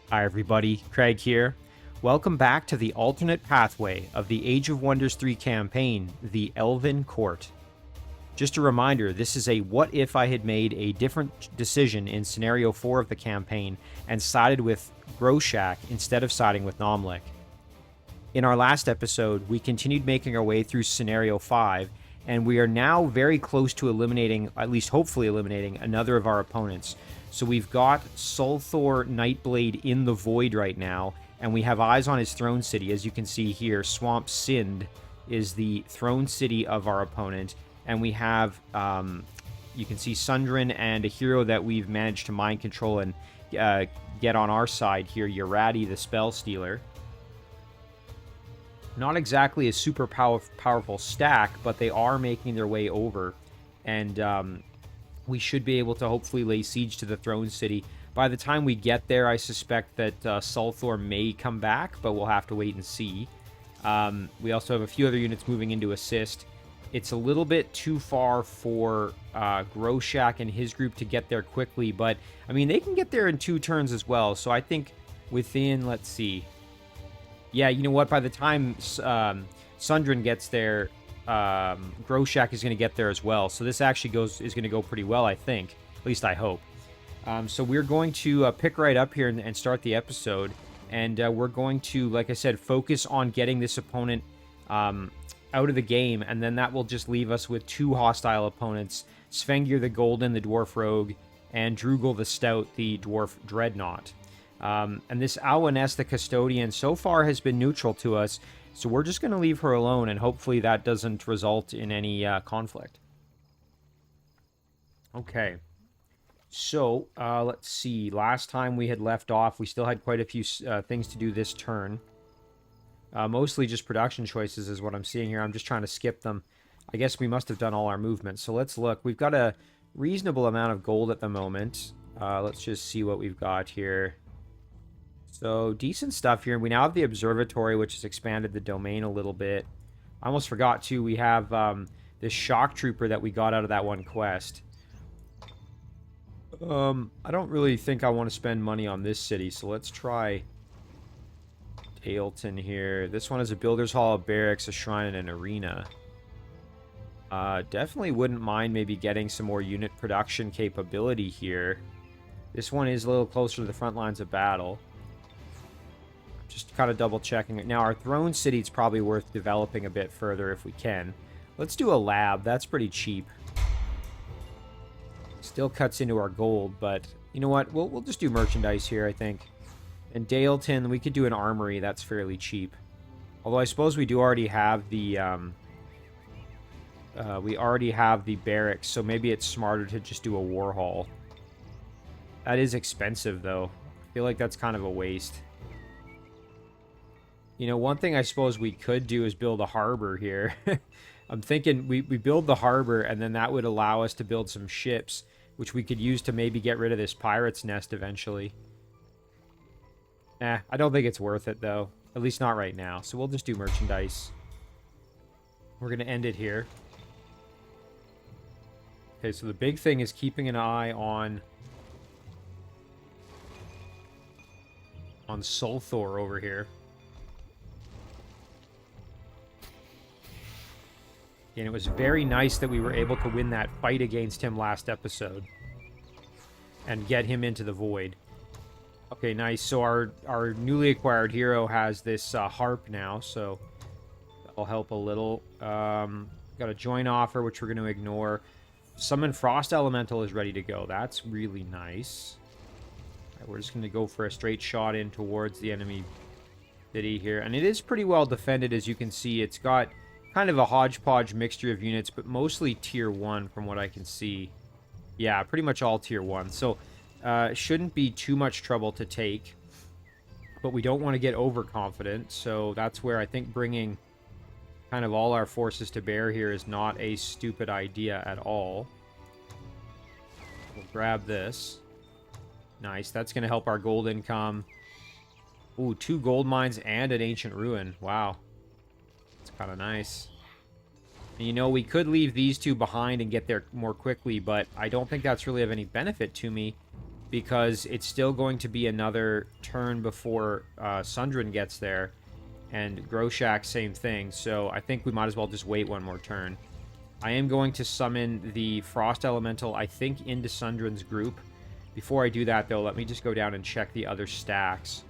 Hi everybody, Craig here. Welcome back to the alternate pathway of the Age of Wonders 3 campaign, the Elven Court. Just a reminder, this is a what if I had made a different decision in Scenario 4 of the campaign and sided with Groshak instead of siding with Nomlik. In our last episode, we continued making our way through Scenario 5, and we are now very close to eliminating, at least hopefully eliminating, another of our opponents. So we've got Sulthor Nightblade in the Void right now, and we have eyes on his throne city. As you can see here, Swamp Sind is the throne city of our opponent, and we have, you can see Sundrin and a hero that we've managed to mind control and get on our side here, Yarati the Spell Stealer. Not exactly a super powerful stack, but they are making their way over, and we should be able to hopefully lay siege to the throne city. By the time we get there, I suspect that Sulthor may come back, but we'll have to wait and see. We also have a few other units moving in to assist. It's a little bit too far for Groshak and his group to get there quickly, but, I mean, they can get there in 2 turns as well, so I think within, let's see. Yeah, you know what, by the time Sundrin gets there, Groshak is going to get there as well. So this actually is going to go pretty well, I think. At least I hope. So we're going to pick right up here and start the episode. And we're going to, like I said, focus on getting this opponent out of the game. And then that will just leave us with 2 hostile opponents. Svengir the Golden, the Dwarf Rogue, and Drugel the Stout, the Dwarf Dreadnought. And this Alwyness, the Custodian, so far has been neutral to us. So we're just going to leave her alone, and hopefully that doesn't result in any conflict. Okay. So, let's see. Last time we had left off, we still had quite a few things to do this turn. Mostly just production choices is what I'm seeing here. I'm just trying to skip them. I guess we must have done all our movements. So let's look. We've got a reasonable amount of gold at the moment. Let's just see what we've got here. So, decent stuff here. We now have the observatory, which has expanded the domain a little bit. I almost forgot, too, we have this shock trooper that we got out of that one quest. I don't really think I want to spend money on this city, so let's try Daleton here. This one is a Builder's Hall, a barracks, a shrine, and an arena. Definitely wouldn't mind maybe getting some more unit production capability here. This one is a little closer to the front lines of battle. Just kind of double checking it. Now, our throne city is probably worth developing a bit further if we can. Let's do a lab. That's pretty cheap. Still cuts into our gold, but you know what? We'll just do merchandise here, I think. And Daleton, we could do an armory. That's fairly cheap. Although I suppose we do already have the barracks, so maybe it's smarter to just do a war hall. That is expensive, though. I feel like that's kind of a waste. You know, one thing I suppose we could do is build a harbor here. I'm thinking we build the harbor, and then that would allow us to build some ships, which we could use to maybe get rid of this pirate's nest eventually. I don't think it's worth it, though. At least not right now. So we'll just do merchandise. We're going to end it here. Okay, so the big thing is keeping an eye on Sulthor over here. And it was very nice that we were able to win that fight against him last episode. And get him into the void. Okay, nice. So our newly acquired hero has this harp now, so that'll help a little. Got a join offer, which we're going to ignore. Summon Frost Elemental is ready to go. That's really nice. All right, we're just going to go for a straight shot in towards the enemy city here. And it is pretty well defended, as you can see. It's got kind of a hodgepodge mixture of units, but mostly tier 1 from what I can see. Yeah, pretty much all tier 1. So, shouldn't be too much trouble to take. But we don't want to get overconfident, so that's where I think bringing kind of all our forces to bear here is not a stupid idea at all. We'll grab this. Nice, that's going to help our gold income. Ooh, 2 gold mines and an ancient ruin. Wow. Kind of nice. And, you know, we could leave these 2 behind and get there more quickly, but I don't think that's really of any benefit to me because it's still going to be another turn before Sundrin gets there, and Groshak, same thing. So I think we might as well just wait one more turn. I am going to summon the Frost Elemental, I think, into Sundrin's group. Before I do that, though, let me just go down and check the other stacks.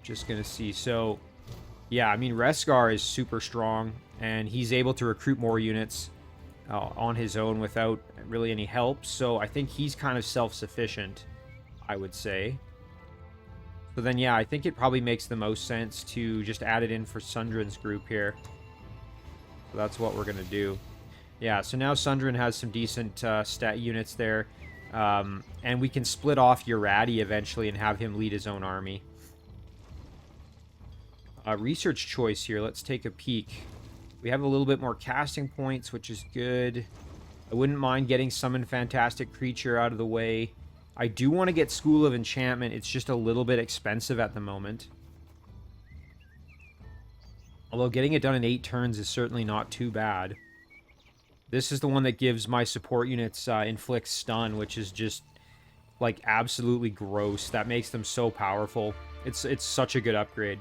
Just going to see. So, yeah, I mean, Reskar is super strong, and he's able to recruit more units on his own without really any help. So I think he's kind of self-sufficient, I would say. So then, yeah, I think it probably makes the most sense to just add it in for Sundrin's group here. So that's what we're going to do. Yeah, so now Sundrin has some decent stat units there. And we can split off Urati eventually and have him lead his own army. Research choice here. Let's take a peek. We have a little bit more casting points, which is good. I wouldn't mind getting Summon Fantastic Creature out of the way. I do want to get School of Enchantment. It's just a little bit expensive at the moment. Although getting it done in 8 turns is certainly not too bad. This is the one that gives my support units Inflict Stun, which is just, like, absolutely gross. That makes them so powerful. It's such a good upgrade.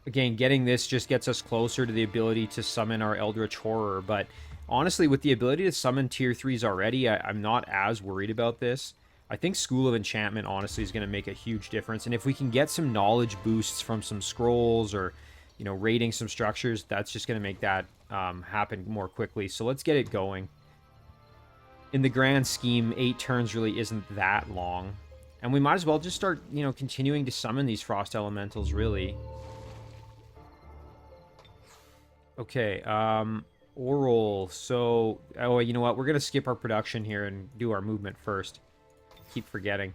Again, getting this just gets us closer to the ability to summon our Eldritch Horror, but honestly, with the ability to summon tier 3s already, I'm not as worried about this. I think School of Enchantment, honestly, is going to make a huge difference, and if we can get some knowledge boosts from some scrolls or, you know, raiding some structures, that's just going to make that happen more quickly. So let's get it going. In the grand scheme, 8 turns really isn't that long. And we might as well just start, you know, continuing to summon these Frost Elementals, really. Okay, Oral. So, oh, you know what? We're going to skip our production here and do our movement first. Keep forgetting.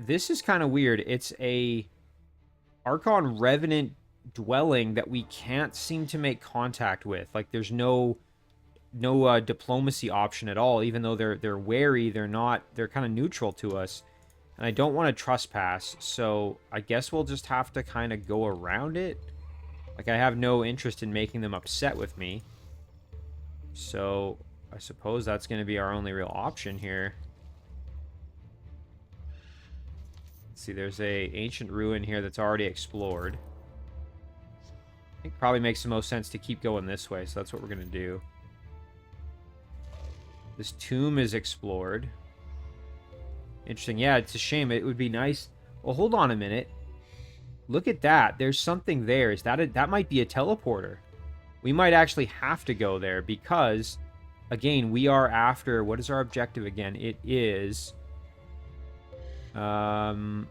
This is kind of weird. It's a Archon Revenant dwelling that we can't seem to make contact with. Like, there's no diplomacy option at all. Even though they're wary, they're kind of neutral to us. And I don't want to trespass, so I guess we'll just have to kind of go around it. Like, I have no interest in making them upset with me. So, I suppose that's going to be our only real option here. Let's see, there's a ancient ruin here that's already explored. I think it probably makes the most sense to keep going this way, so that's what we're going to do. This tomb is explored. Interesting. Yeah, it's a shame. It would be nice. Well, hold on a minute. Look at that. There's something there. Is that that might be a teleporter. We might actually have to go there because, again, we are after... What is our objective again? It is... find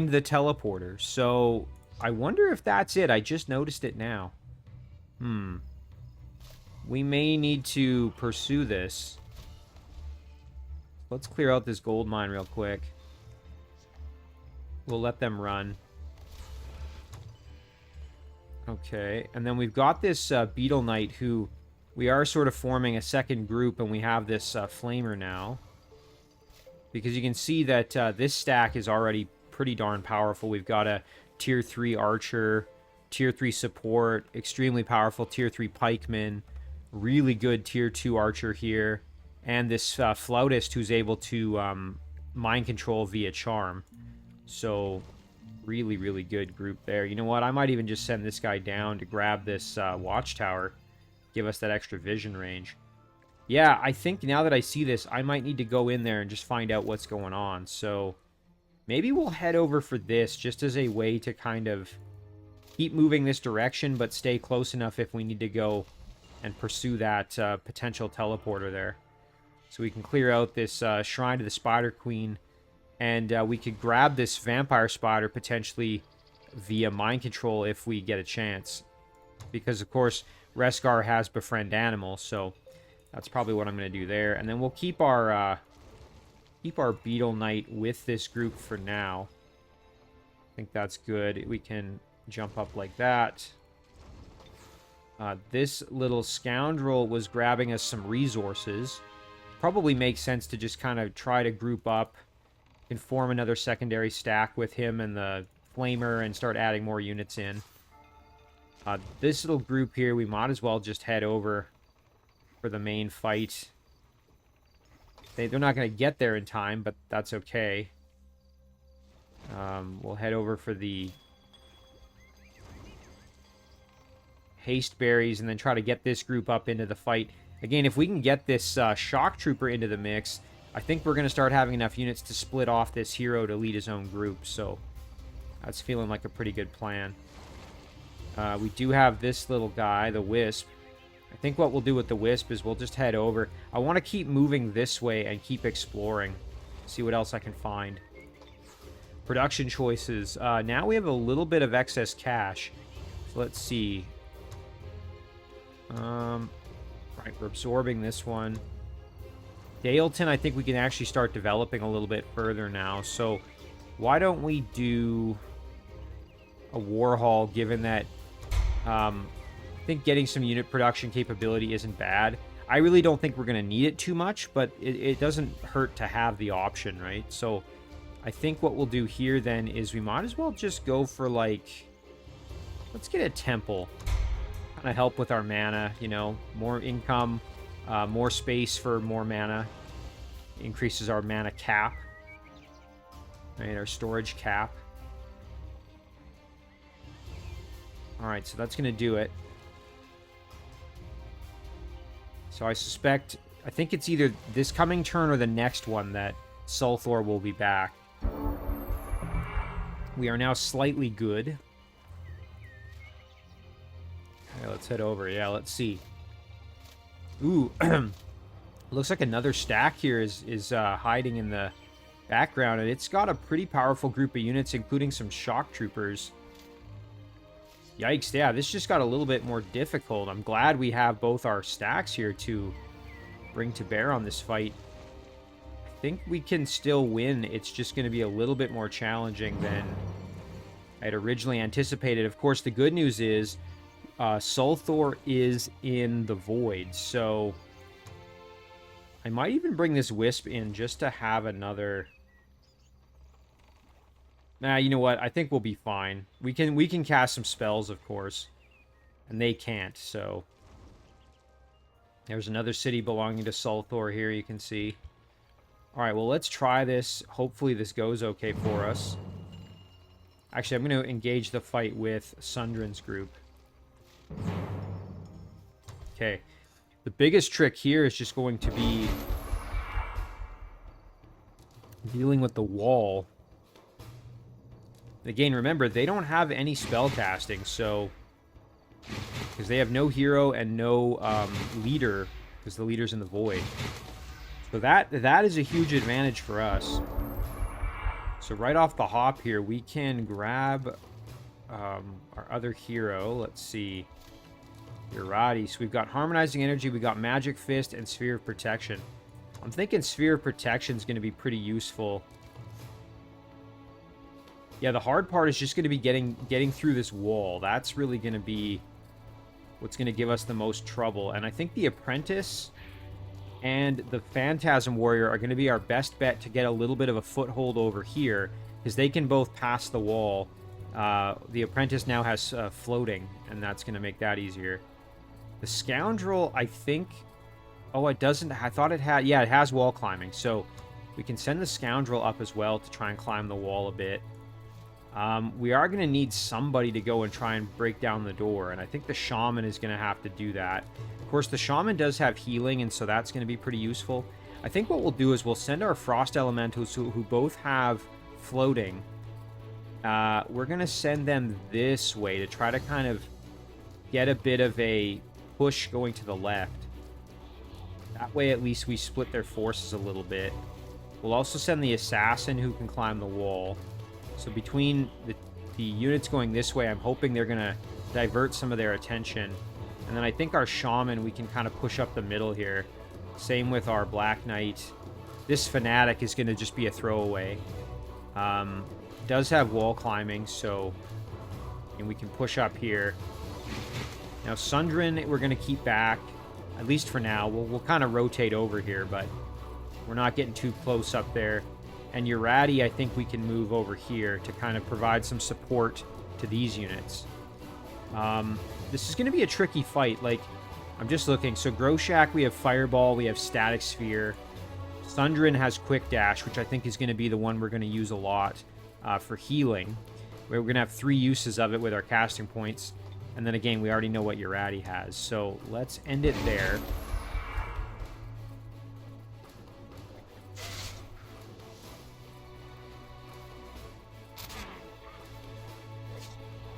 the teleporter. So, I wonder if that's it. I just noticed it now. We may need to pursue this. Let's clear out this gold mine real quick. We'll let them run. Okay, and then we've got this Beetle Knight who we are sort of forming a second group, and we have this Flamer now. Because you can see that this stack is already pretty darn powerful. We've got a tier 3 Archer, tier 3 Support, extremely powerful tier 3 Pikeman, really good tier 2 Archer here, and this Flautist who's able to mind control via Charm. So... really, really good group there. You know what? I might even just send this guy down to grab this watchtower. Give us that extra vision range. Yeah, I think now that I see this, I might need to go in there and just find out what's going on. So maybe we'll head over for this just as a way to kind of keep moving this direction, but stay close enough if we need to go and pursue that potential teleporter there. So we can clear out this Shrine to the Spider Queen. And we could grab this Vampire Spider potentially via mind control if we get a chance. Because, of course, Reskar has Befriend Animal, so that's probably what I'm going to do there. And then we'll keep our Beetle Knight with this group for now. I think that's good. We can jump up like that. This little scoundrel was grabbing us some resources. Probably makes sense to just kind of try to group up. Can form another secondary stack with him and the Flamer and start adding more units in. This little group here, we might as well just head over for the main fight. They're not going to get there in time, but that's okay. We'll head over for the haste berries and then try to get this group up into the fight. Again, if we can get this shock trooper into the mix, I think we're going to start having enough units to split off this hero to lead his own group. So that's feeling like a pretty good plan. We do have this little guy, the Wisp. I think what we'll do with the Wisp is we'll just head over. I want to keep moving this way and keep exploring. See what else I can find. Production choices. Now we have a little bit of excess cash. So let's see. Right, we're absorbing this one. Daleton, I think we can actually start developing a little bit further now. So why don't we do a Warhol, given that I think getting some unit production capability isn't bad. I really don't think we're going to need it too much, but it doesn't hurt to have the option, right? So I think what we'll do here then is we might as well just go for, like, let's get a temple. Kind of help with our mana, you know, more income, more space for more mana. Increases our mana cap. Right, our storage cap. Alright, so that's going to do it. So I suspect, I think it's either this coming turn or the next one that Sulthor will be back. We are now slightly good. Okay, let's head over. Yeah, let's see. Ooh, looks like another stack here is hiding in the background, and it's got a pretty powerful group of units, including some shock troopers. Yikes, yeah, this just got a little bit more difficult. I'm glad we have both our stacks here to bring to bear on this fight. I think we can still win. It's just going to be a little bit more challenging than I had originally anticipated. Of course, the good news is Sulthor is in the void, so I might even bring this Wisp in just to have another... Nah, you know what? I think we'll be fine. We can cast some spells, of course, and they can't, so... There's another city belonging to Sulthor here, you can see. Alright, well, let's try this. Hopefully this goes okay for us. Actually, I'm going to engage the fight with Sundrin's group. Okay. The biggest trick here is just going to be dealing with the wall. Again, remember, they don't have any spell casting, so... Because they have no hero and no leader, because the leader's in the void. So that is a huge advantage for us. So right off the hop here, we can grab our other hero. Let's see. Uratis. We've got Harmonizing Energy, we got Magic Fist, and Sphere of Protection. I'm thinking Sphere of Protection is going to be pretty useful. Yeah, the hard part is just going to be getting through this wall. That's really going to be what's going to give us the most trouble. And I think the Apprentice and the Phantasm Warrior are going to be our best bet to get a little bit of a foothold over here, because they can both pass the wall. The Apprentice now has floating, and that's going to make that easier. The Scoundrel, I think... Oh, it doesn't... I thought it had... Yeah, it has wall climbing, so we can send the Scoundrel up as well to try and climb the wall a bit. We are going to need somebody to go and try and break down the door, and I think the Shaman is going to have to do that. Of course, the Shaman does have healing, and so that's going to be pretty useful. I think what we'll do is we'll send our Frost Elementals, who both have floating. We're going to send them this way to try to kind of get a bit of a push going to the left. That way, at least, we split their forces a little bit. We'll also send the Assassin, who can climb the wall. So between the units going this way, I'm hoping they're going to divert some of their attention. And then I think our Shaman, we can kind of push up the middle here. Same with our Black Knight. This Fanatic is going to just be a throwaway. Does have wall climbing, so and we can push up here. Now Sundrin, we're going to keep back, at least for now. We'll kind of rotate over here, but we're not getting too close up there. And Urati, I think we can move over here to kind of provide some support to these units. This is going to be a tricky fight. Like, I'm just looking. So Groshak, we have Fireball, we have Static Sphere. Sundrin has Quick Dash, which I think is going to be the one we're going to use a lot for healing. We're going to have 3 uses of it with our casting points. And then again, we already know what Urati has. So let's end it there.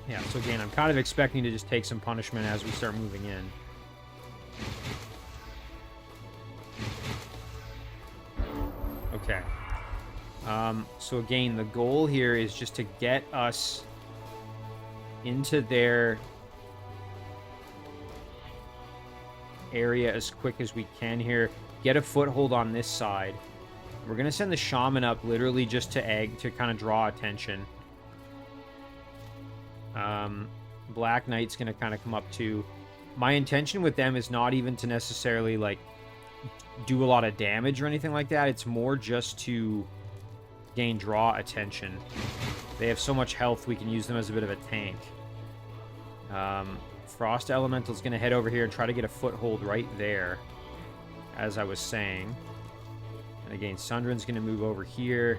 Yeah, so again, I'm kind of expecting to just take some punishment as we start moving in. Okay. So again, the goal here is just to get us into their area as quick as we can here. Get a foothold on this side. We're going to send the Shaman up literally just to kind of draw attention. Black Knight's going to kind of come up too. My intention with them is not even to necessarily, like, do a lot of damage or anything like that. It's more just to draw attention. They have so much health, we can use them as a bit of a tank. Frost Elemental's going to head over here and try to get a foothold right there, as I was saying. And again, Sundrin's going to move over here.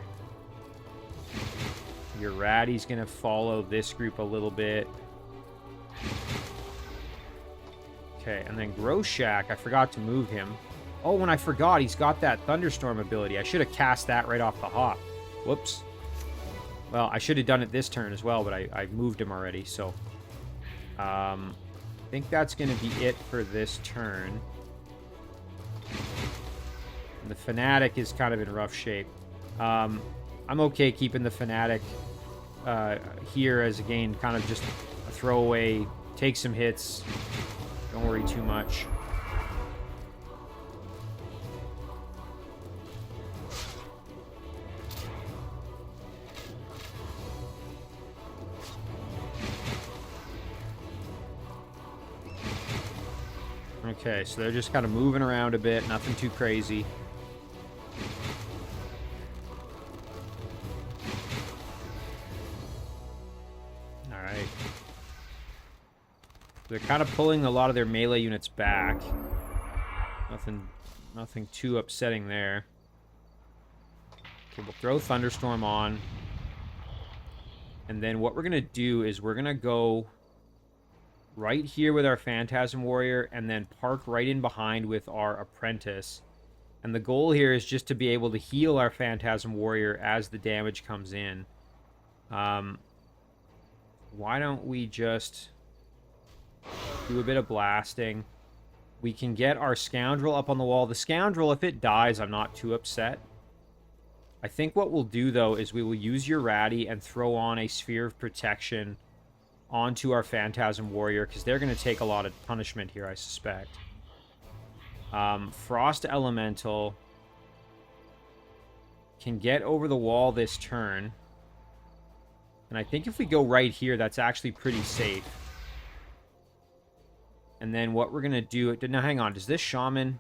Urati's going to follow this group a little bit. Okay, and then Groshak, I forgot to move him. Oh, when I forgot, he's got that Thunderstorm ability. I should have cast that right off the hop. Whoops. Well, I should have done it this turn as well, but I moved him already, so... I think that's going to be it for this turn. And the Fanatic is kind of in rough shape. I'm okay keeping the Fanatic here as, again, kind of just a throwaway, take some hits, don't worry too much. Okay, so they're just kind of moving around a bit, nothing too crazy. Alright. They're kind of pulling a lot of their melee units back. Nothing too upsetting there. Okay, we'll throw Thunderstorm on. And then what we're going to do is we're going to go right here with our Phantasm Warrior and then park right in behind with our Apprentice. And the goal here is just to be able to heal our Phantasm Warrior as the damage comes in. Why don't we just do a bit of blasting? We can get our Scoundrel up on the wall. The Scoundrel, if it dies, I'm not too upset. I think what we'll do, though, is we will use Urati and throw on a Sphere of Protection onto our Phantasm Warrior, because they're going to take a lot of punishment here, I suspect. Frost Elemental can get over the wall this turn. And I think if we go right here, that's actually pretty safe. And then what we're going to do... Now, hang on. Does this Shaman...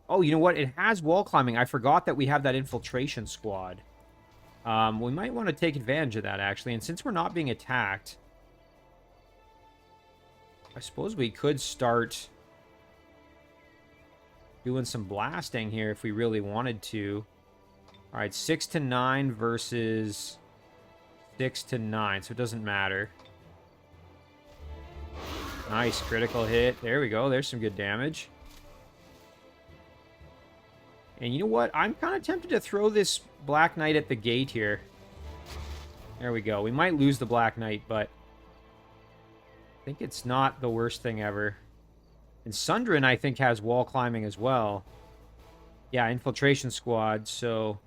Oh, you know what? It has wall climbing. I forgot that we have that Infiltration Squad. We might want to take advantage of that, actually. And since we're not being attacked, I suppose we could start doing some blasting here if we really wanted to. All right, 6 to 9 versus 6 to 9, so it doesn't matter. Nice, critical hit. There we go. There's some good damage. And you know what? I'm kind of tempted to throw this Black Knight at the gate here. There we go. We might lose the Black Knight, but I think it's not the worst thing ever. And Sundrin, I think, has wall climbing as well. Yeah, Infiltration Squad, so...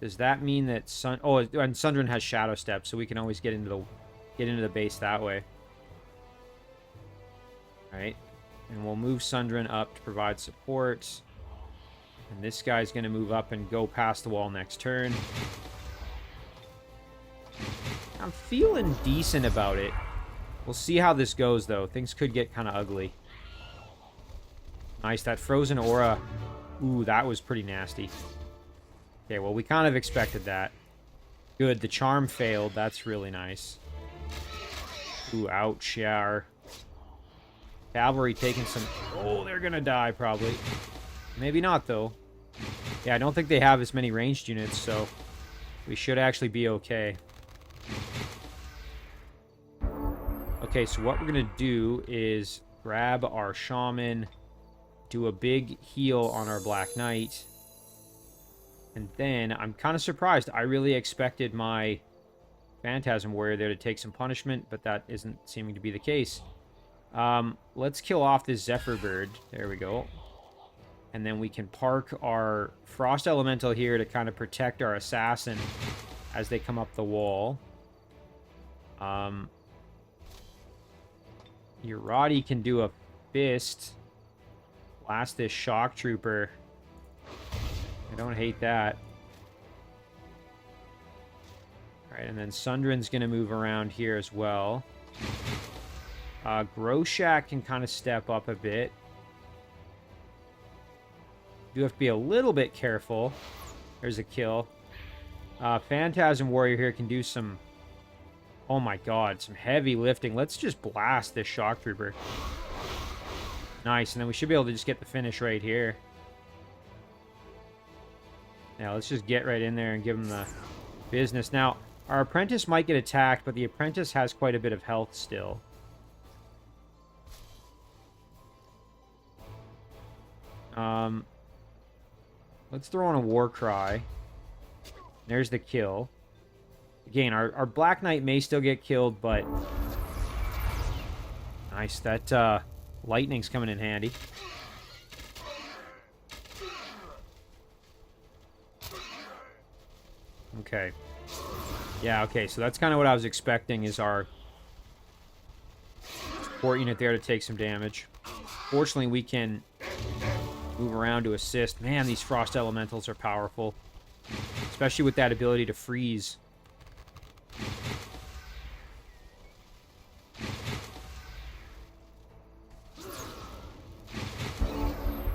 Does that mean that Oh, and Sundrin has Shadow Step, so we can always get into the base that way. Alright. And we'll move Sundrin up to provide support. And this guy's going to move up and go past the wall next turn. I'm feeling decent about it. We'll see how this goes, though. Things could get kind of ugly. Nice, that Frozen Aura. Ooh, that was pretty nasty. Okay, well, we kind of expected that. Good, the Charm failed. That's really nice. Ooh, ouch, yeah. Cavalry taking some... Oh, they're gonna die, probably. Maybe not, though. Yeah, I don't think they have as many ranged units, so we should actually be okay. Okay, so what we're gonna do is grab our Shaman, do a big heal on our Black Knight, and then I'm kind of surprised. I really expected my Phantasm Warrior there to take some punishment, but that isn't seeming to be the case. Let's kill off this Zephyr Bird. There we go. And then we can park our Frost Elemental here to kind of protect our Assassin as they come up the wall. Urati can do a Fist. Blast this Shock Trooper. I don't hate that. Alright, and then Sundrin's going to move around here as well. Groshak can kind of step up a bit. Do have to be a little bit careful. There's a kill. Phantasm Warrior here can do some... Oh my god, some heavy lifting. Let's just blast this Shock Trooper. Nice, and then we should be able to just get the finish right here. Yeah, let's just get right in there and give him the business. Now, our Apprentice might get attacked, but the Apprentice has quite a bit of health still. Let's throw on a War Cry. There's the kill. Again, our Black Knight may still get killed, but... Nice, that lightning's coming in handy. Okay. Yeah, okay, so that's kind of what I was expecting, is our support unit there to take some damage. Fortunately, we can move around to assist. Man, these Frost Elementals are powerful. Especially with that ability to freeze.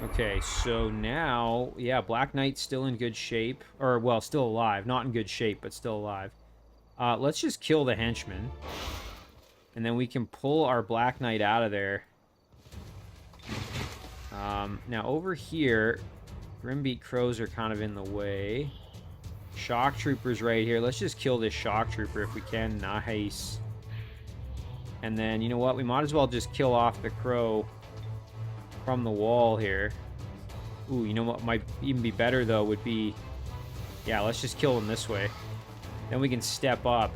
Okay, so now, yeah, Black Knight's still in good shape. Or, well, still alive. Not in good shape, but still alive. Let's just kill the henchman. And then we can pull our Black Knight out of there. Now, over here, Grimbeak Crows are kind of in the way. Shock Trooper's right here. Let's just kill this Shock Trooper if we can. Nice. And then, you know what? We might as well just kill off the Crow from the wall here. Ooh, you know what might even be better, though, would be... Yeah, let's just kill him this way. Then we can step up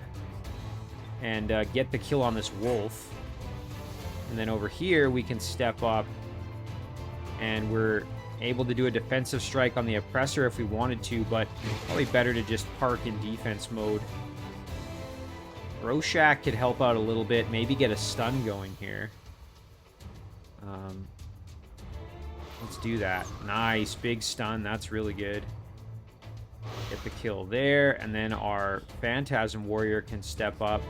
and get the kill on this wolf. And then over here, we can step up and we're able to do a defensive strike on the Oppressor if we wanted to, but probably better to just park in defense mode. Groshak could help out a little bit, maybe get a stun going here. Let's do that. Nice, big stun, that's really good. Get the kill there, and then our Phantasm Warrior can step up,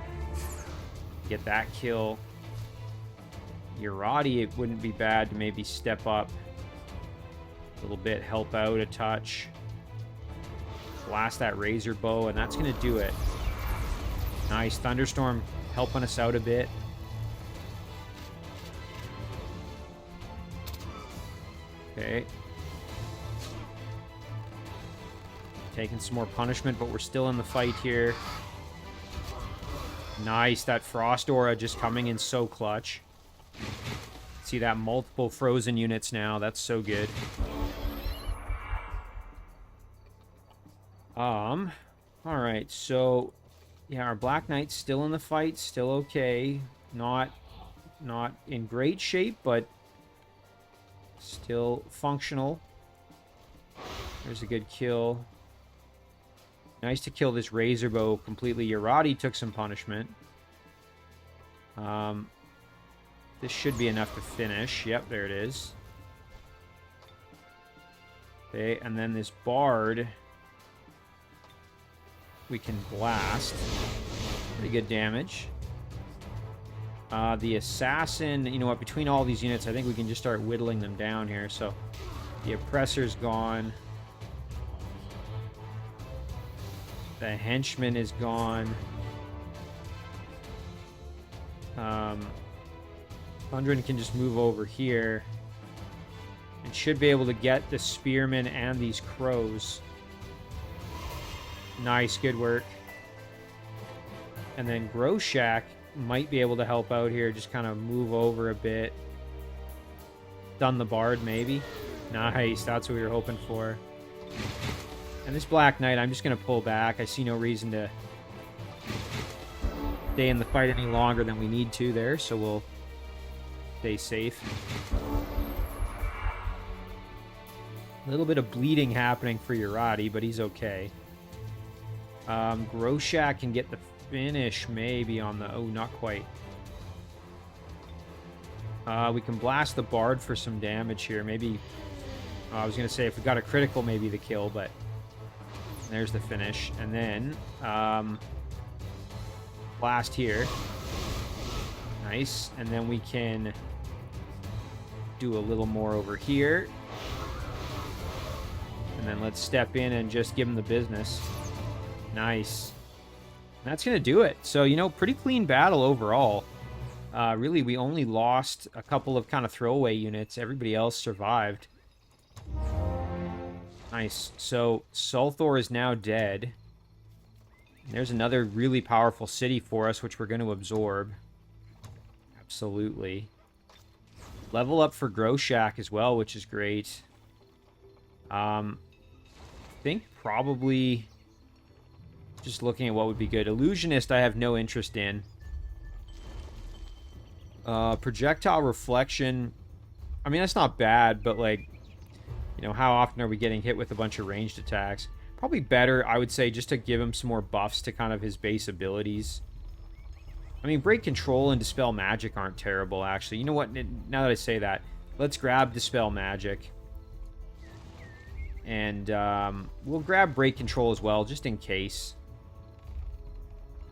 get that kill. Urati, it wouldn't be bad to maybe step up a little bit, help out a touch. Blast that Razor Bow, and that's going to do it. Nice. Thunderstorm helping us out a bit. Okay. Taking some more punishment, but we're still in the fight here. Nice. That Frost Aura just coming in so clutch. See that multiple frozen units now. That's so good. Alright, so yeah, our Black Knight's still in the fight, still okay. Not in great shape, but still functional. There's a good kill. Nice to kill this Razor Bow completely. Urati took some punishment. This should be enough to finish. Yep, there it is. Okay, and then this Bard we can blast. Pretty good damage. The Assassin, you know what, between all these units, I think we can just start whittling them down here. So the Oppressor's gone. The Henchman is gone. Thundrin can just move over here. And should be able to get the spearmen and these crows. Nice, good work. And then Groshak might be able to help out here. Just kind of move over a bit. Stun the bard, maybe. Nice, that's what we were hoping for. And this Black Knight, I'm just going to pull back. I see no reason to stay in the fight any longer than we need to there, so we'll stay safe. A little bit of bleeding happening for Urati, but he's okay. Groshak can get the finish maybe on the... Oh, not quite. We can blast the Bard for some damage here. Maybe... I was going to say if we got a critical, maybe the kill, but... There's the finish. And then... blast here. Nice. And then we can... do a little more over here. And then let's step in and just give him the business. Nice. And that's going to do it. So, you know, pretty clean battle overall. Really, we only lost a couple of kind of throwaway units. Everybody else survived. Nice. So, Sulthor is now dead. And there's another really powerful city for us, which we're going to absorb. Absolutely. Level up for Groshak as well, which is great. I think probably just looking at what would be good. Illusionist I have no interest in. Projectile Reflection, I mean, that's not bad, but like, you know, how often are we getting hit with a bunch of ranged attacks? Probably better, I would say, just to give him some more buffs to kind of his base abilities. I mean, Break Control and Dispel Magic aren't terrible, actually. You know what, now that I say that, let's grab Dispel Magic. And we'll grab Break Control as well, just in case.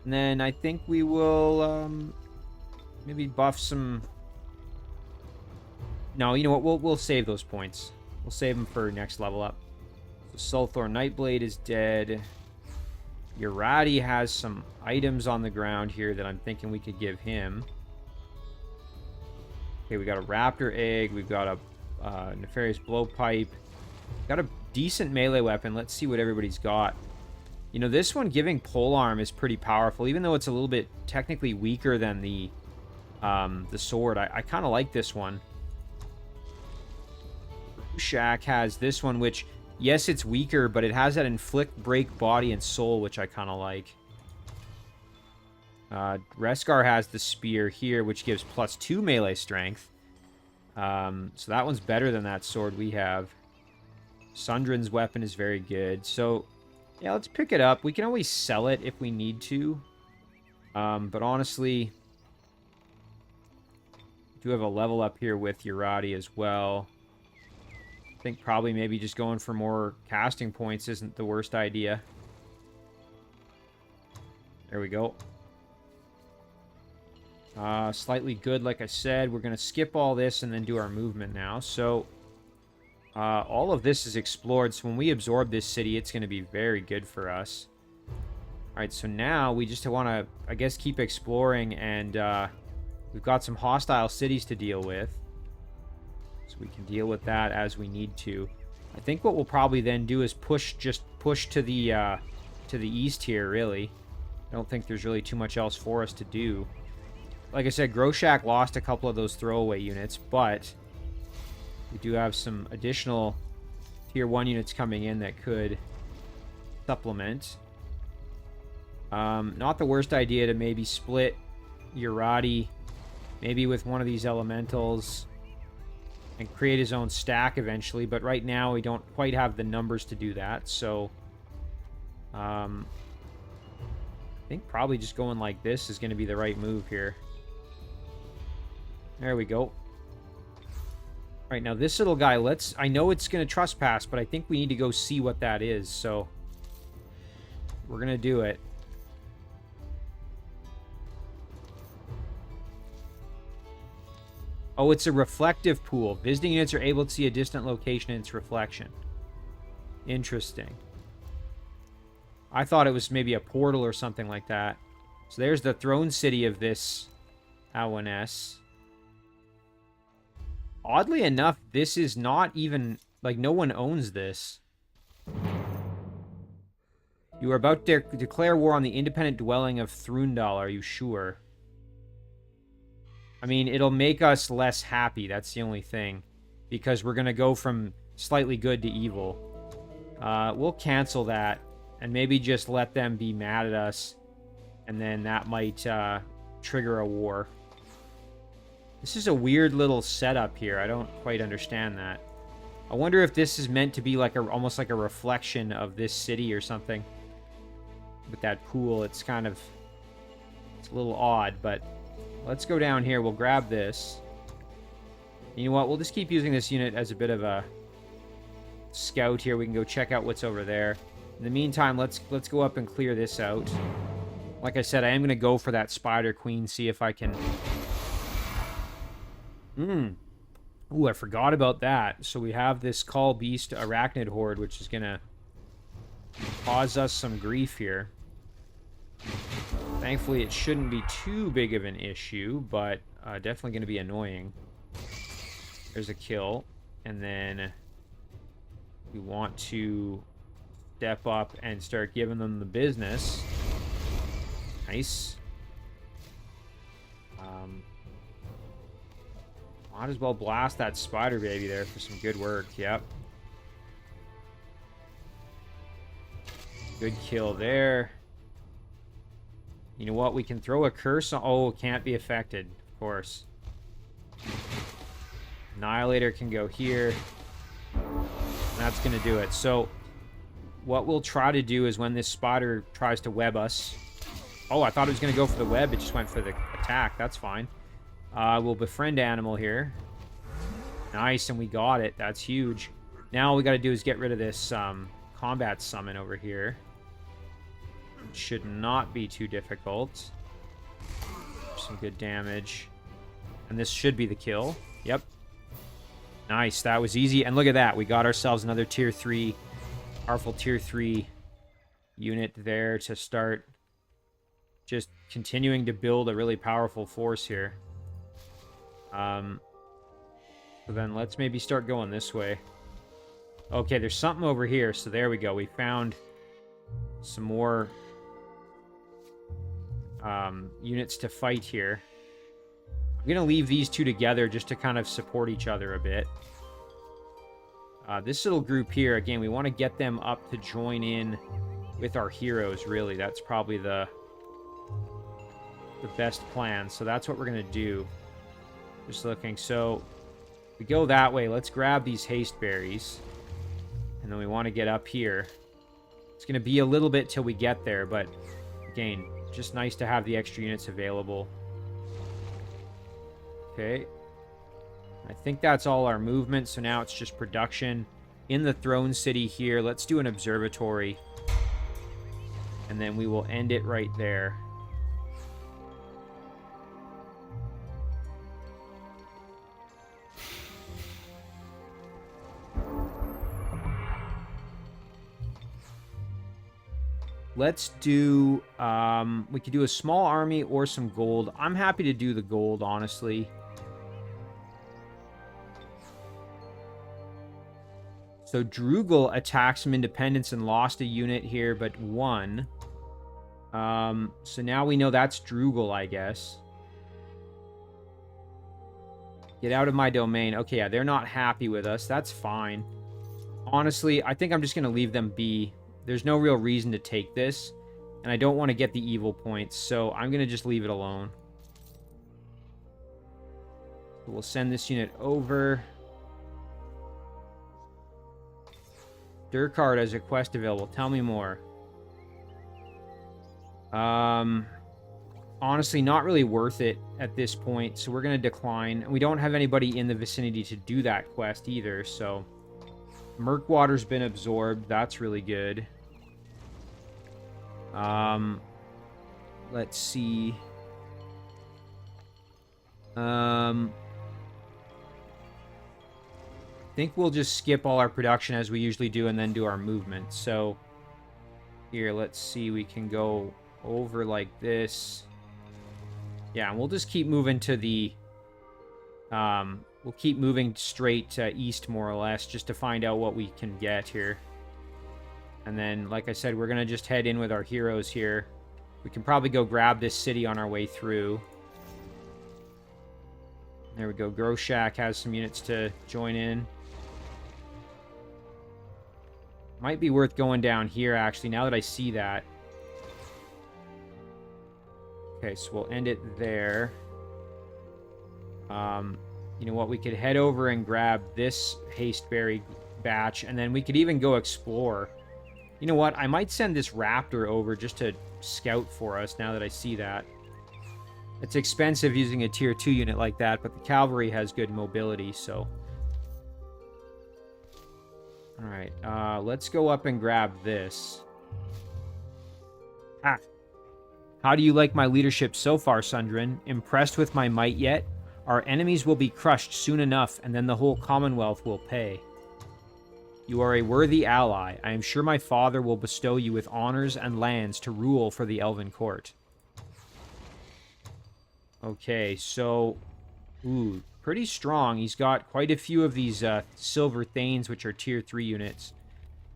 And then I think we will maybe buff some... No, you know what? We'll save those points. We'll save them for next level up. So Sulthor Nightblade is dead. Urati has some items on the ground here that I'm thinking we could give him. Okay, we got a Raptor Egg. We've got a Nefarious Blowpipe. Got a decent melee weapon. Let's see what everybody's got. You know, this one giving polearm is pretty powerful, even though it's a little bit technically weaker than the sword. I kind of like this one. Groshak has this one, which, yes, it's weaker, but it has that inflict, break, body, and soul, which I kind of like. Reskar has the spear here, which gives +2 melee strength. So that one's better than that sword we have. Sundrin's weapon is very good. So, yeah, let's pick it up. We can always sell it if we need to. But honestly, we do have a level up here with Urati as well. I think probably maybe just going for more casting points isn't the worst idea. There we go. Slightly good, like I said. We're going to skip all this and then do our movement now. So, all of this is explored. So when we absorb this city, it's going to be very good for us. Alright, so now we just want to, I guess, keep exploring. And we've got some hostile cities to deal with. So we can deal with that as we need to. I think what we'll probably then do is push to the east here, really. I don't think there's really too much else for us to do. Like I said, Groshak lost a couple of those throwaway units, but we do have some additional tier 1 units coming in that could supplement. Not the worst idea to maybe split Urati, maybe with one of these elementals, and create his own stack eventually, but right now we don't quite have the numbers to do that, so I think probably just going like this is going to be the right move here. There we go. Alright, now this little guy, I know it's going to trespass, but I think we need to go see what that is, so we're going to do it. Oh, it's a reflective pool. Visiting units are able to see a distant location in its reflection. Interesting. I thought it was maybe a portal or something like that. So there's the throne city of this Awanes. Oddly enough, this is not even... Like, no one owns this. You are about to declare war on the independent dwelling of Thrundal. Are you sure? I mean, it'll make us less happy. That's the only thing. Because we're going to go from slightly good to evil. We'll cancel that. And maybe just let them be mad at us. And then that might trigger a war. This is a weird little setup here. I don't quite understand that. I wonder if this is meant to be like almost like a reflection of this city or something. With that pool, it's kind of... It's a little odd, but... Let's go down here. We'll grab this. You know what? We'll just keep using this unit as a bit of a scout here. We can go check out what's over there. In the meantime, let's go up and clear this out. Like I said, I am going to go for that Spider Queen, see if I can... Ooh, I forgot about that. So we have this Call Beast Arachnid Horde, which is going to cause us some grief here. Thankfully, it shouldn't be too big of an issue, but definitely going to be annoying. There's a kill. And then we want to step up and start giving them the business. Nice. Might as well blast that spider baby there for some good work. Yep. Good kill there. You know what? We can throw a curse on... Oh, it can't be affected. Of course. Annihilator can go here. And that's going to do it. So, what we'll try to do is when this spider tries to web us... Oh, I thought it was going to go for the web. It just went for the attack. That's fine. We'll befriend animal here. Nice, and we got it. That's huge. Now all we got to do is get rid of this combat summon over here. Should not be too difficult. Some good damage. And this should be the kill. Yep. Nice, that was easy. And look at that. We got ourselves another tier 3, powerful tier 3 unit there to start just continuing to build a really powerful force here. So then let's maybe start going this way. Okay, there's something over here. So there we go. We found some more units to fight here. I'm going to leave these two together just to kind of support each other a bit. This little group here, again, we want to get them up to join in with our heroes, really. That's probably the best plan. So that's what we're going to do. Just looking. So we go that way. Let's grab these haste berries. And then we want to get up here. It's going to be a little bit till we get there, but again, just nice to have the extra units available. Okay. I think that's all our movement, so now it's just production. In the throne city here, let's do an observatory. And then we will end it right there. Let's do, we could do a small army or some gold. I'm happy to do the gold, honestly. So Drugel attacked some independents and lost a unit here, but won. So now we know that's Drugel, I guess. Get out of my domain. Okay, yeah, they're not happy with us. That's fine. Honestly, I think I'm just going to leave them be. There's no real reason to take this, and I don't want to get the evil points, so I'm going to just leave it alone. We'll send this unit over. Durkard has a quest available. Tell me more. Honestly, not really worth it at this point, so we're going to decline. We don't have anybody in the vicinity to do that quest either, so... Murkwater's been absorbed. That's really good. Let's see. I think we'll just skip all our production as we usually do and then do our movement. So here, let's see. We can go over like this. Yeah, and we'll just keep moving to the We'll keep moving straight east, more or less, just to find out what we can get here. And then, like I said, we're going to just head in with our heroes here. We can probably go grab this city on our way through. There we go. Groshak has some units to join in. Might be worth going down here, actually, now that I see that. Okay, so we'll end it there. You know what? We could head over and grab this hasteberry batch, and then we could even go explore. You know what? I might send this raptor over just to scout for us now that I see that. It's expensive using a tier 2 unit like that, but the cavalry has good mobility, so... Alright, let's go up and grab this. Ah. How do you like my leadership so far, Sundrin? Impressed with my might yet? Our enemies will be crushed soon enough, and then the whole Commonwealth will pay. You are a worthy ally. I am sure my father will bestow you with honors and lands to rule for the Elven court. Okay, so... Ooh, pretty strong. He's got quite a few of these Silver Thanes, which are tier 3 units.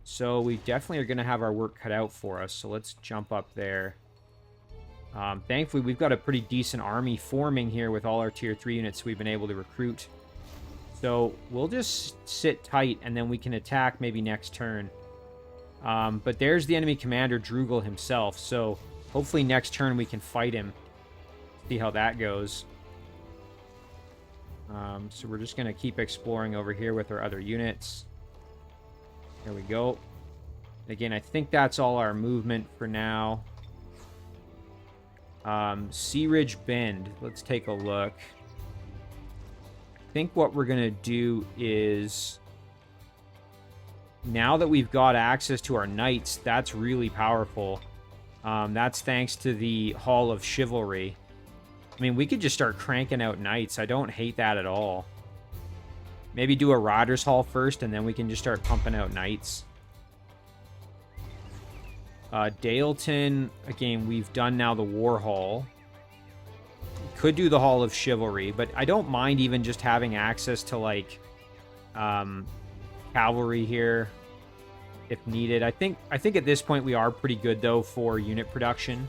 So we definitely are going to have our work cut out for us. So let's jump up there. Thankfully, we've got a pretty decent army forming here with all our tier 3 units we've been able to recruit. So we'll just sit tight, and then we can attack maybe next turn. But there's the enemy commander, Drugel himself. So hopefully next turn we can fight him. See how that goes. So we're just going to keep exploring over here with our other units. There we go. Again, I think that's all our movement for now. Sea Ridge Bend. Let's take a look. I think what we're going to do is... Now that we've got access to our knights, that's really powerful. That's thanks to the Hall of Chivalry. I mean, we could just start cranking out knights. I don't hate that at all. Maybe do a Riders Hall first, and then we can just start pumping out knights. Daleton, again, we've done now the War Hall. Could do the Hall of Chivalry, but I don't mind even just having access to, like, cavalry here if needed. I think at this point we are pretty good, though, for unit production.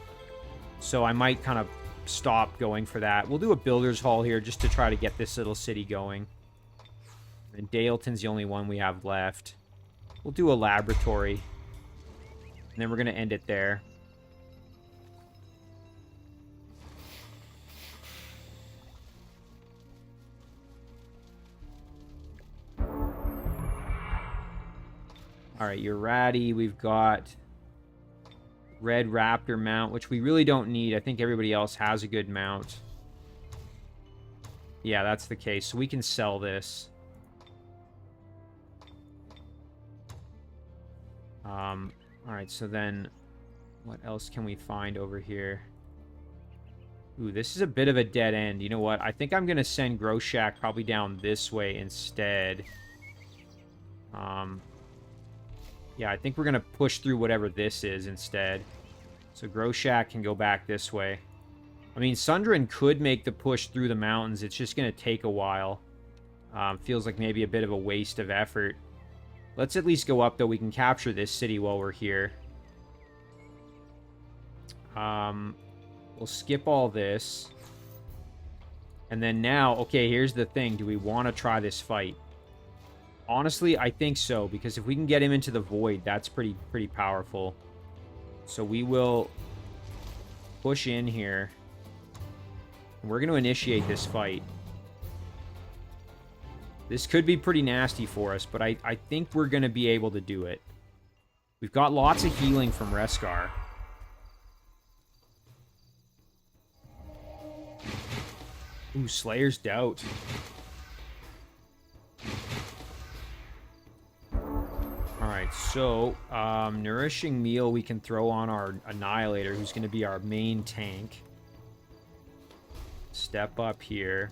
So I might kind of stop going for that. We'll do a Builder's Hall here just to try to get this little city going. And Daleton's the only one we have left. We'll do a laboratory. And then we're going to end it there. Alright, you're ratty. We've got Red Raptor mount, which we really don't need. I think everybody else has a good mount. Yeah, that's the case. So we can sell this. Alright, so then what else can we find over here? Ooh, this is a bit of a dead end. You know what? I think I'm going to send Groshak probably down this way instead. Yeah, I think we're going to push through whatever this is instead. So Groshak can go back this way. I mean, Sundrin could make the push through the mountains. It's just going to take a while. Feels like maybe a bit of a waste of effort. Let's at least go up, though. We can capture this city while we're here. We'll skip all this. And then now, okay, here's the thing. Do we want to try this fight? Honestly, I think so, because if we can get him into the void, that's pretty powerful. So we will push in here. And we're going to initiate this fight. This could be pretty nasty for us, but I think we're going to be able to do it. We've got lots of healing from Reskar. Ooh, Slayer's Doubt. Alright, so, Nourishing Meal we can throw on our Annihilator, who's going to be our main tank. Step up here.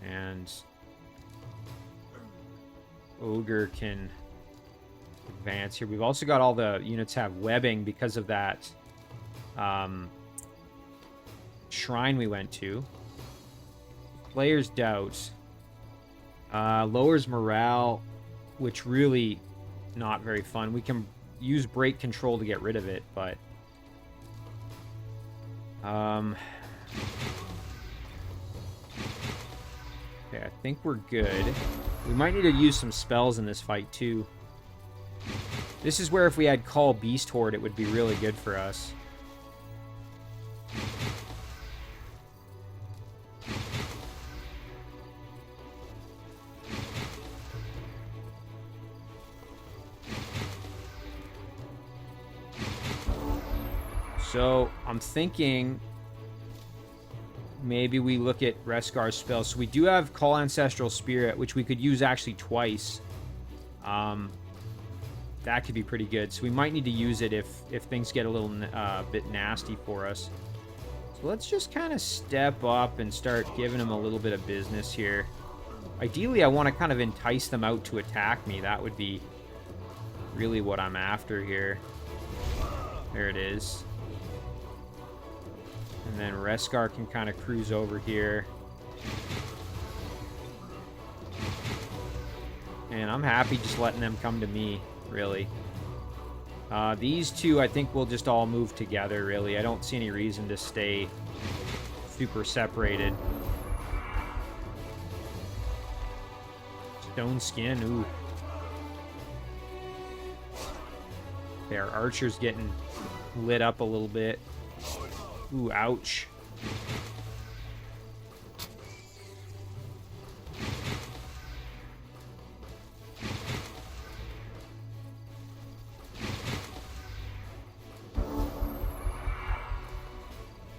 And Ogre can advance here. We've also got all the units have webbing because of that shrine we went to. Player's Doubt. Lowers morale, which really not very fun. We can use break control to get rid of it, but... Okay, I think we're good. We might need to use some spells in this fight, too. This is where if we had Call Beast Horde, it would be really good for us. So, I'm thinking maybe we look at Reskar's spells. So we do have Call Ancestral Spirit, which we could use actually twice. That could be pretty good. So we might need to use it if things get a little bit nasty for us. So let's just kind of step up and start giving them a little bit of business here. Ideally, I want to kind of entice them out to attack me. That would be really what I'm after here. There it is. And then Reskar can kind of cruise over here. And I'm happy just letting them come to me, really. These two, I think we'll just all move together, really. I don't see any reason to stay super separated. Stone Skin, ooh. Okay, our archer's getting lit up a little bit. Ooh, ouch.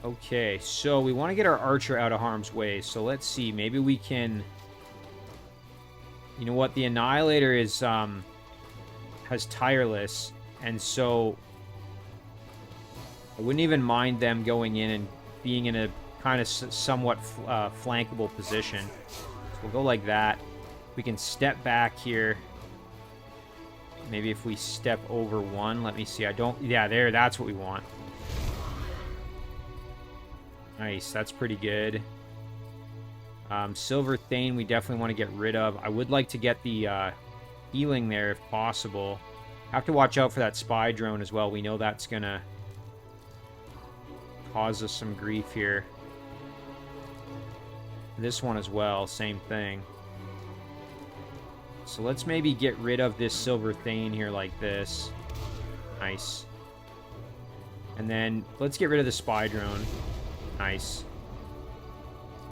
Okay, so we want to get our archer out of harm's way. So let's see, maybe we can... You know what? The Annihilator is has Tireless, and so I wouldn't even mind them going in and being in a kind of somewhat flankable position. So we'll go like that. We can step back here. Maybe if we step over one, let me see. I don't... Yeah, there, that's what we want. Nice, that's pretty good. Silver Thane, we definitely want to get rid of. I would like to get the healing there if possible. Have to watch out for that spy drone as well. We know that's going to cause us some grief here. This one as well, same thing. So let's maybe get rid of this Silver Thane here like this. Nice. And then let's get rid of the spy drone. Nice.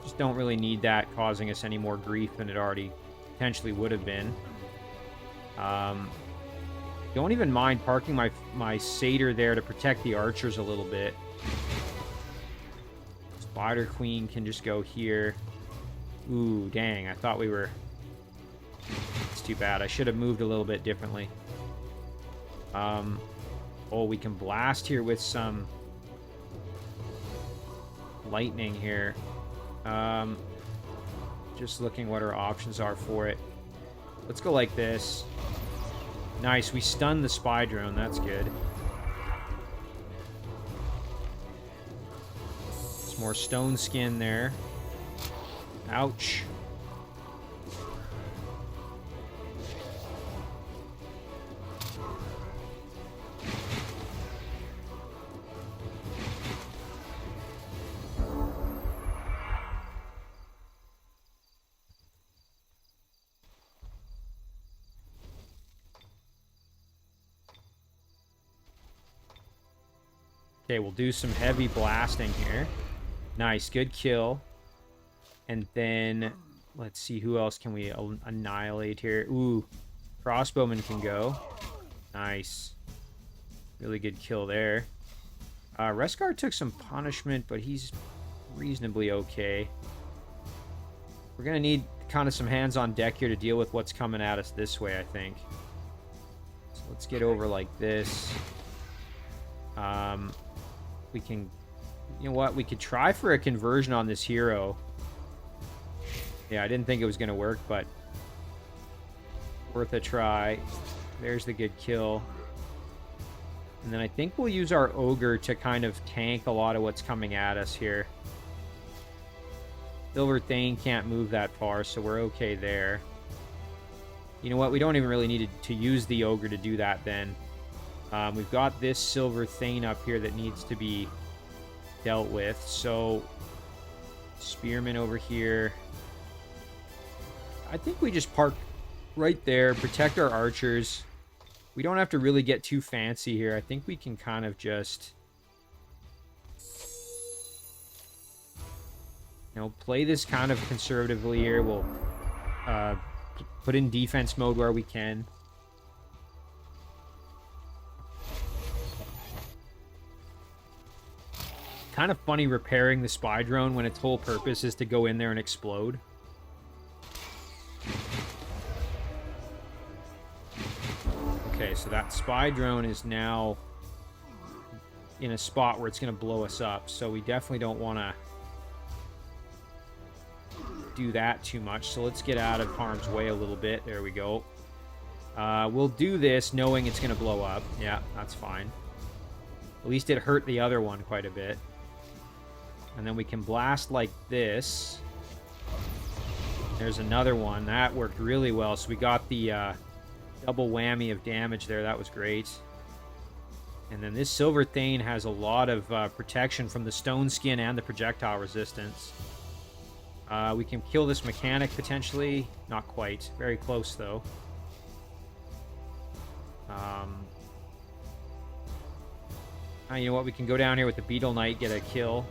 Just don't really need that causing us any more grief than it already potentially would have been. Don't even mind parking my satyr there to protect the archers a little bit. Spider Queen can just go here. Ooh, dang. I thought we were... It's too bad. I should have moved a little bit differently. Oh, we can blast here with some... lightning here. Just looking what our options are for it. Let's go like this. Nice, we stunned the spy drone. That's good. Some more stone skin there. Ouch. Okay, we'll do some heavy blasting here. Nice, good kill. And then, let's see, who else can we annihilate here? Ooh, crossbowman can go. Nice. Really good kill there. Reskar took some punishment, but he's reasonably okay. We're going to need kind of some hands on deck here to deal with what's coming at us this way, I think. So let's get over like this. We can, you know what, we could try for a conversion on this hero. Yeah, I didn't think it was going to work, but worth a try. There's the good kill. And then I think we'll use our ogre to kind of tank a lot of what's coming at us here. Silver Thane can't move that far, so we're okay there. You know what? We don't even really need to use the Ogre to do that then. We've got this Silver Thane up here that needs to be dealt with. So, Spearman over here. I think we just park right there, protect our archers. We don't have to really get too fancy here. I think we can kind of just... play this kind of conservatively here. We'll put in defense mode where we can. Kind of funny repairing the spy drone when its whole purpose is to go in there and explode. Okay, so that spy drone is now in a spot where it's going to blow us up. So we definitely don't want to do that too much. So let's get out of harm's way a little bit. There we go. We'll do this knowing it's going to blow up. Yeah, that's fine. At least it hurt the other one quite a bit. And then we can blast like this. There's another one. That worked really well. So we got the double whammy of damage there. That was great. And then this Silver Thane has a lot of protection from the stone skin and the projectile resistance. We can kill this mechanic potentially. Not quite. Very close though. You know what? We can go down here with the Beetle Knight, get a kill.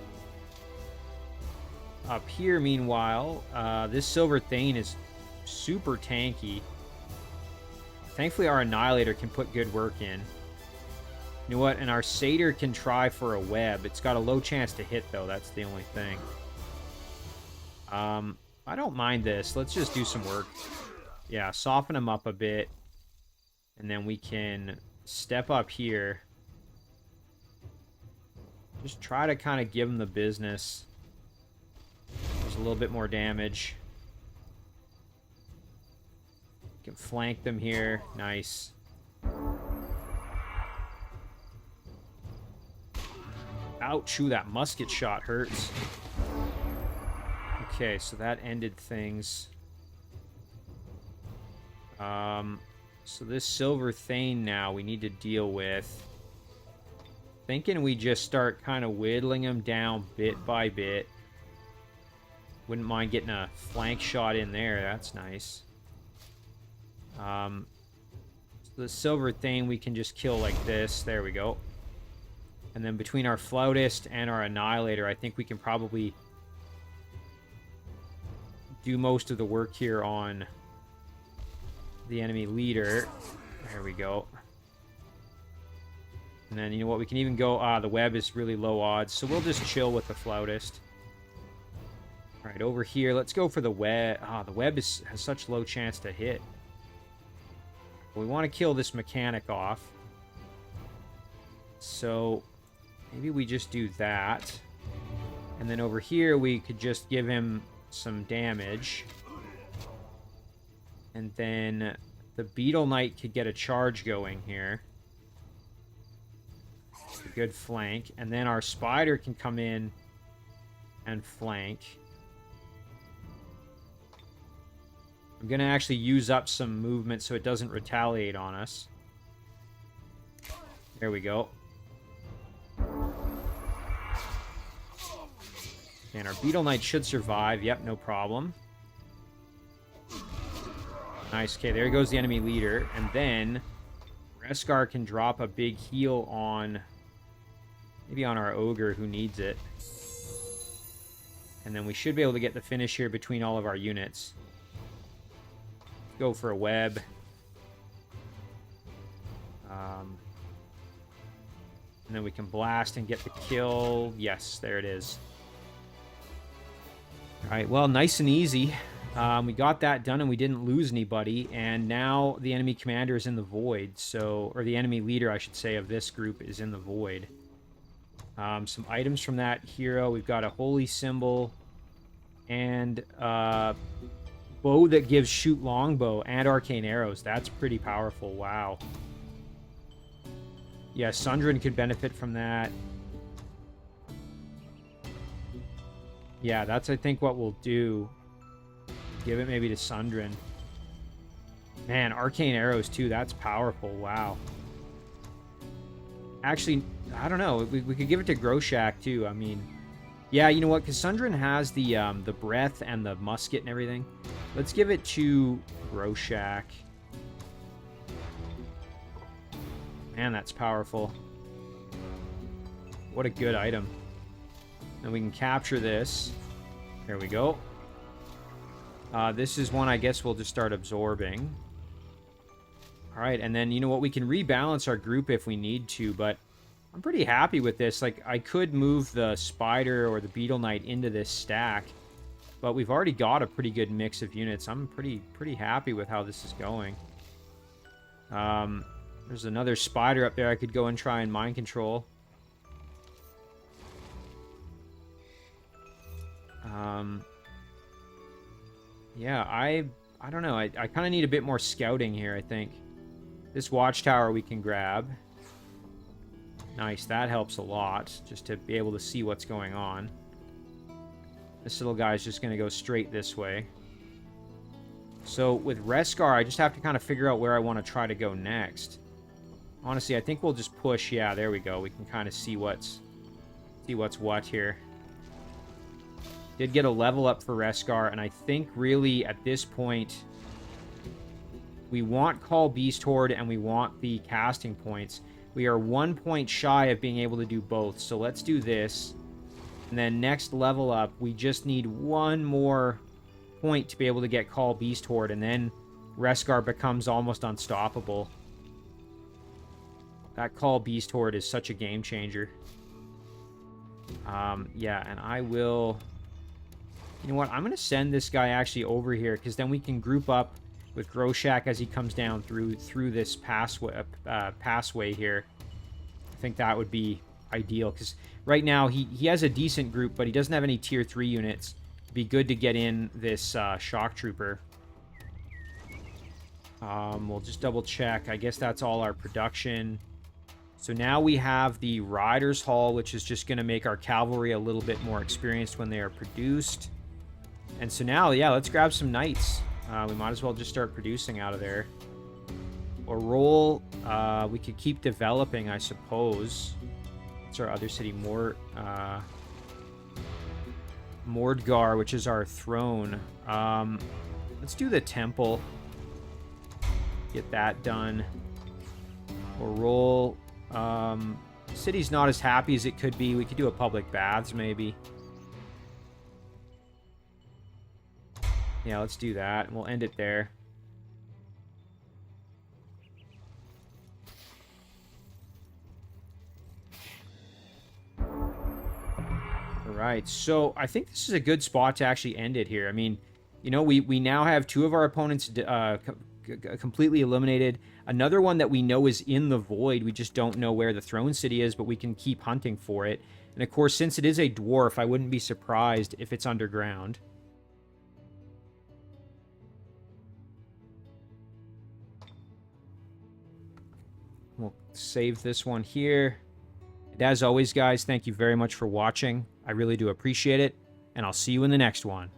Up here, meanwhile, this Silver Thane is super tanky. Thankfully, our Annihilator can put good work in. You know what? And our Satyr can try for a web. It's got a low chance to hit, though. That's the only thing. I don't mind this. Let's just do some work. Yeah, soften him up a bit. And then we can step up here. Just try to kind of give him the business. There's a little bit more damage. Can flank them here. Nice. Ouch, ooh, that musket shot hurts. Okay, so that ended things. So this Silver Thane now we need to deal with. Thinking we just start kind of whittling him down bit by bit. Wouldn't mind getting a flank shot in there. That's nice. So the Silver Thane we can just kill like this. There we go. And then between our Flautist and our Annihilator, I think we can probably do most of the work here on the enemy leader. There we go. And then, you know what, we can even go... the web is really low odds, so we'll just chill with the Flautist. Alright, over here, let's go for the web. The web has such low chance to hit. We want to kill this mechanic off. So, maybe we just do that. And then over here, we could just give him some damage. And then the Beetle Knight could get a charge going here. A good flank. And then our Spider can come in and flank. I'm going to actually use up some movement so it doesn't retaliate on us. There we go. And our Beetle Knight should survive. Yep, no problem. Nice. Okay, there goes the enemy leader. And then Reskar can drop a big heal on... maybe on our Ogre who needs it. And then we should be able to get the finish here between all of our units. Go for a web. And then we can blast and get the kill. Yes, there it is. Alright, well, nice and easy. We got that done and we didn't lose anybody. And now the enemy commander is in the void. So, or the enemy leader, I should say, of this group is in the void. Some items from that hero. We've got a holy symbol. And bow that gives shoot longbow and arcane arrows. That's pretty powerful. Wow. Yeah, Sundrin could benefit from that. Yeah, that's, I think, what we'll do. Give it maybe to Sundrin. Man, Arcane Arrows, too. That's powerful. Wow. Actually, I don't know. We could give it to Groshak, too. I mean, yeah, you know what? Because Sundrin has the breath and the musket and everything. Let's give it to Groshak. Man, that's powerful. What a good item. And we can capture this. There we go. This is one I guess we'll just start absorbing. All right, and then, you know what? We can rebalance our group if we need to, but I'm pretty happy with this. Like, I could move the Spider or the Beetle Knight into this stack, but we've already got a pretty good mix of units. I'm pretty happy with how this is going. There's another Spider up there I could go and try and mind control. Yeah, I don't know. I kind of need a bit more scouting here, I think. This watchtower we can grab. Nice, that helps a lot, just to be able to see what's going on. This little guy's just going to go straight this way. So with Reskar, I just have to kind of figure out where I want to try to go next. Honestly, I think we'll just push. Yeah, there we go. We can kind of see what's what here. Did get a level up for Reskar, and I think really at this point we want Call Beast Horde and we want the casting points. We are 1 point shy of being able to do both, so let's do this. And then next level up, we just need one more point to be able to get Call Beast Horde, and then Reskar becomes almost unstoppable. That Call Beast Horde is such a game changer. Yeah, and I will... You know what? I'm going to send this guy actually over here, because then we can group up with Groshak as he comes down through this passway here. I think that would be ideal, because right now he has a decent group, but he doesn't have any tier 3 units. It'd be good to get in this shock trooper. We'll just double check. I guess that's all our production. So now we have the Riders Hall, which is just going to make our cavalry a little bit more experienced when they are produced. And so now, yeah, let's grab some knights. We might as well just start producing out of there. Or roll. We could keep developing, I suppose. What's our other city? Mordgar, which is our throne. Let's do the temple. Get that done. Or roll. City's not as happy as it could be. We could do a public baths, maybe. Yeah, let's do that, and we'll end it there. Alright, so I think this is a good spot to actually end it here. I mean, you know, we now have 2 of our opponents completely eliminated. Another one that we know is in the void. We just don't know where the throne city is, but we can keep hunting for it. And of course, since it is a dwarf, I wouldn't be surprised if it's underground. We'll save this one here. And as always, guys, thank you very much for watching. I really do appreciate it, and I'll see you in the next one.